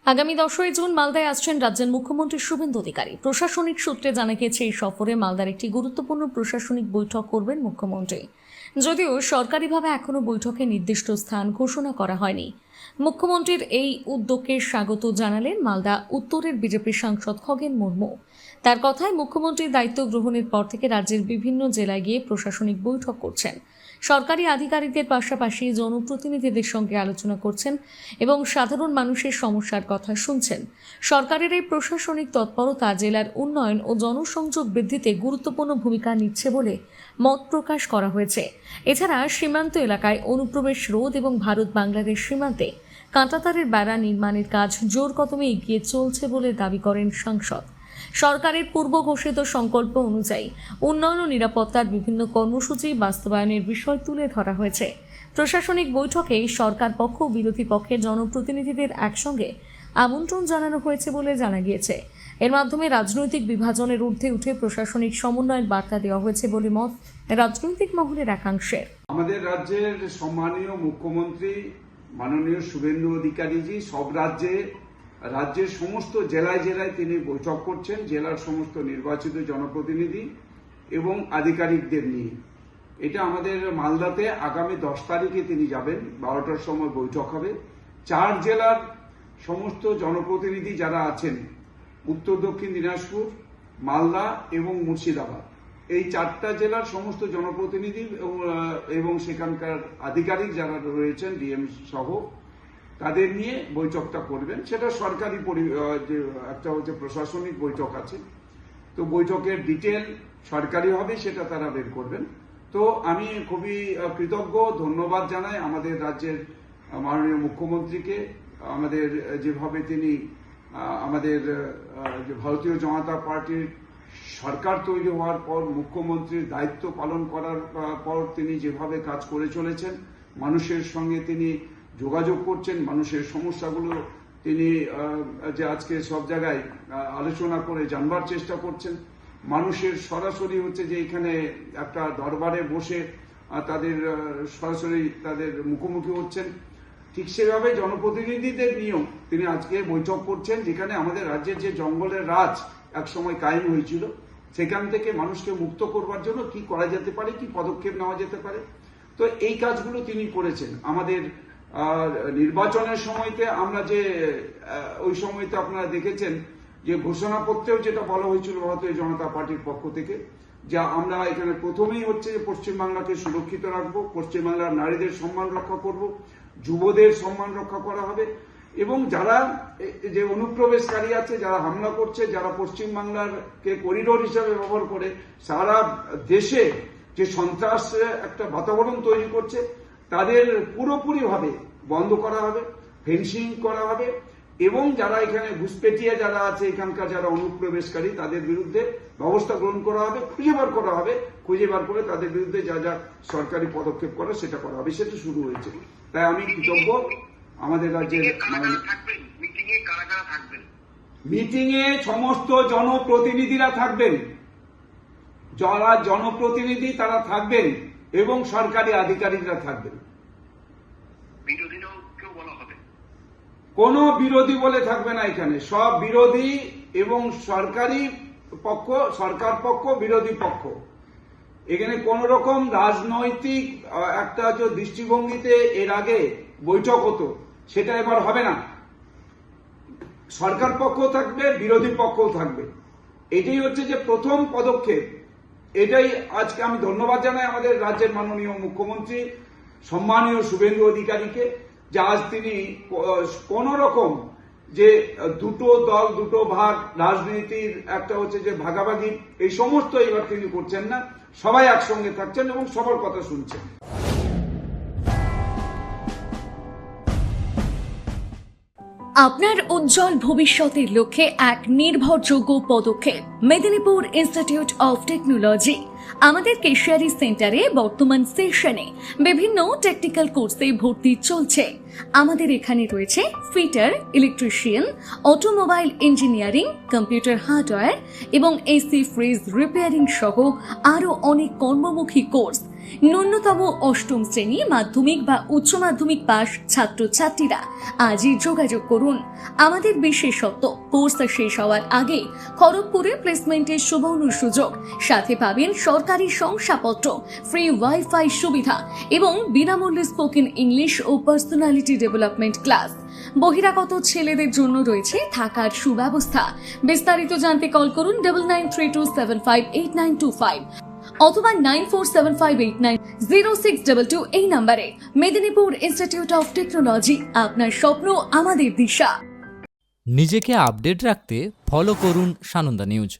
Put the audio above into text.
আগামী 10ই জুন মালদায় আসছেন রাজ্যের মুখ্যমন্ত্রী শুভেন্দু অধিকারী। প্রশাসনিক সূত্রে জানা গিয়েছে এই সফরে মালদার একটি গুরুত্বপূর্ণ প্রশাসনিক বৈঠক করবেন মুখ্যমন্ত্রী। যদিও সরকারিভাবে এখনো বৈঠকে নির্দিষ্ট স্থান ঘোষণা করা হয়নি। মুখ্যমন্ত্রীর এই উদ্যোগকে স্বাগত জানালেন মালদা উত্তরের বিজেপি সাংসদ খগেন মুর্মু। তার কথায় মুখ্যমন্ত্রীর দায়িত্ব গ্রহণের পর থেকে রাজ্যের বিভিন্ন জেলায় গিয়ে প্রশাসনিক বৈঠক করছেন, সরকারি আধিকারিকদের পাশাপাশি জনপ্রতিনিধিদের সঙ্গে আলোচনা করছেন এবং সাধারণ মানুষের সমস্যার কথা শুনছেন। সরকারের এই প্রশাসনিক তৎপরতা জেলার উন্নয়ন ও জনসংযোগ বৃদ্ধিতে গুরুত্বপূর্ণ ভূমিকা নিচ্ছে বলে মত প্রকাশ করা হয়েছে। এছাড়া সীমান্ত এলাকায় অনুপ্রবেশ রোধ এবং ভারত বাংলাদেশ সীমান্তে কাঁটাতারের বেড়া নির্মাণের কাজ জোর কদমে এগিয়ে চলছে বলে দাবি করেন সাংসদ। সরকারের পূর্ব ঘোষিত সংকল্প অনুযায়ী উন্নয়ন ও নিরাপত্তার বিভিন্ন কর্মসূচি বাস্তবায়নের বিষয় তুলে ধরা হয়েছে। প্রশাসনিক বৈঠকে সরকার পক্ষ ও বিরোধী পক্ষের জনপ্রতিনিধিদের একসঙ্গে আমন্ত্রণ জানানো হয়েছে বলে জানা গিয়েছে। এর মাধ্যমে রাজনৈতিক বিভাজনের ঊর্ধ্বে উঠে প্রশাসনিক সমন্বয়ের বার্তা দেওয়া হয়েছে বলে মত রাজনৈতিক মহলের একাংশের। আমাদের রাজ্যের সম্মানীয় মুখ্যমন্ত্রী মাননীয় শুভেন্দু অধিকারীজি সব রাজ্যের সমস্ত জেলায় জেলায় তিনি বৈঠক করছেন, জেলার সমস্ত নির্বাচিত জনপ্রতিনিধি এবং আধিকারিকদের নিয়ে। এটা আমাদের মালদাতে আগামী 10 তারিখে তিনি যাবেন, 12টার সময় বৈঠক হবে। 4 জেলার সমস্ত জনপ্রতিনিধি যারা আছেন, উত্তর দক্ষিণ দিনাজপুর, মালদা এবং মুর্শিদাবাদ, এই 4টা জেলার সমস্ত জনপ্রতিনিধি এবং সেখানকার আধিকারিক যারা রয়েছেন ডিএম সহ তাদের নিয়ে বৈঠকটা করবেন। সেটা সরকারি যে একটা হচ্ছে প্রশাসনিক বৈঠক আছে, তো বৈঠকের ডিটেল সরকারি হবে, সেটা তারা বের করবেন। তো আমি খুবই কৃতজ্ঞ, ধন্যবাদ জানাই আমাদের রাজ্যের মাননীয় মুখ্যমন্ত্রীকে। আমাদের যেভাবে তিনি আমাদের যে ভারতীয় জনতা পার্টির সরকার তৈরি হওয়ার পর মুখ্যমন্ত্রীর দায়িত্ব পালন করার পর তিনি যেভাবে কাজ করে চলেছেন, মানুষের সঙ্গে তিনি যোগাযোগ করছেন, মানুষের সমস্যাগুলো তিনি যে আজকে সব জায়গায় আলোচনা করে জানবার চেষ্টা করছেন, মানুষের সরাসরি হচ্ছে যে এখানে একটা দরবারে বসে তাদের সরাসরি তাদের মুখোমুখি হচ্ছেন, ঠিক সেভাবে জনপ্রতিনিধিদের নিয়েও তিনি আজকে বৈঠক করছেন, যেখানে আমাদের রাজ্যের যে জঙ্গলের রাজ একসময় কায়েম হয়েছিল সেখান থেকে মানুষকে মুক্ত করবার জন্য কি করা যেতে পারে, কি পদক্ষেপ নেওয়া যেতে পারে। তো এই কাজগুলো তিনি করেছেন। আমাদের নির্বাচনের সময়তে আমরা যে ওই সময়তে আপনারা দেখেছেন যে ঘোষণাপত্রেও যেটা বলা হয়েছিল ভারতীয় জনতা পার্টির পক্ষ থেকে, যা আমরা এখানে প্রথমেই হচ্ছে যে পশ্চিমবাংলাকে সুরক্ষিত রাখবো, পশ্চিমবাংলার নারীদের সম্মান রক্ষা করব, যুবদের সম্মান রক্ষা করা হবে এবং যারা যে অনুপ্রবেশকারী আছে, যারা হামলা করছে, যারা পশ্চিমবাংলাকে করিডোর হিসাবে ব্যবহার করে সারা দেশে যে সন্ত্রাসের একটা বাতাবরণ তৈরি করছে, তাদের পুরোপুরিভাবে বন্ধ করা হবে, ফেন্সিং করা হবে এবং যারা এখানে ঘুষপেটিয়া যারা আছে, এখানকার যারা অনুপ্রবেশকারী, তাদের বিরুদ্ধে ব্যবস্থা গ্রহণ করা হবে, খুঁজে বার করে তাদের বিরুদ্ধে যা যা সরকারি পদক্ষেপ করা সেটা করা হবে। সেটা শুরু হয়েছে। তাই আমি কৃতজ্ঞ আমাদের রাজ্যের মিটিংয়ে সমস্ত জনপ্রতিনিধিরা থাকবেন, যারা জনপ্রতিনিধি তারা থাকবেন এবং সরকারি আধিকারিকরা থাকবেন। কোনো বিরোধী বলে থাকবে না এখানে, সব বিরোধী এবং সরকার পক্ষ বিরোধী পক্ষ। এখানে কোন রকম রাজনৈতিক একটা যে দৃষ্টিভঙ্গিতে এর আগে বৈঠক হতো সেটা এবার হবে না। সরকার পক্ষ থাকবে, বিরোধী পক্ষও থাকবে। এটাই হচ্ছে যে প্রথম পদক্ষেপ। এটাই আজকে আমি ধন্যবাদ জানাই আমাদের রাজ্যের মাননীয় মুখ্যমন্ত্রী সম্মানীয় শুভেন্দু অধিকারীকে, যে আজ তিনি কোন রকম যে দুটো দল দুটো ভাগ রাজনীতির একটা হচ্ছে যে ভাগাভাগি, এই সমস্ত এবার তিনি করছেন না, সবাই একসঙ্গে থাকছেন এবং সবার কথা শুনছেন। আপনার উজ্জ্বল ভবিষ্যতের লক্ষ্যে এক নির্ভরযোগ্য পদক্ষেপ মেদিনীপুর ইনস্টিটিউট অফ টেকনোলজি। আমাদের কেশিয়ারি সেন্টারে বর্তমান সেশনে বিভিন্ন টেকনিক্যাল কোর্সে ভর্তি চলছে। আমাদের এখানে রয়েছে fitter, electrician, automobile engineering, computer hardware এবং এসি ফ্রিজ রিপেয়ারিং সহ আরও অনেক কর্মমুখী কোর্স। ন্যূনতম অষ্টম শ্রেণী মাধ্যমিক বা উচ্চ মাধ্যমিক পাস ছাত্রছাত্রীরা আজই যোগাযোগ করুন। আমাদের বিশেষত্ব, কোর্স শেষ হওয়ার আগে খড়গপুরে প্লেসমেন্টের সুবর্ণ সুযোগ, সাথে পাবেন সরকারি শংসাপত্র, ফ্রি ওয়াইফাই সুবিধা এবং বিনামূল্যে স্পোকেন ইংলিশ ও পার্সোনালিটি ডেভেলপমেন্ট ক্লাস। বহিরাগত ছেলেদের জন্য রয়েছে থাকার সুব্যবস্থা। বিস্তারিত জানতে কল করুন 9932758925 অথবা 9475890622 এই নম্বরে। মেদিনীপুর ইনস্টিটিউট অফ টেকনোলজি, আপনার স্বপ্ন আমাদের দিশা। নিজেকে আপডেট রাখতে ফলো করুন সানন্দা নিউজ।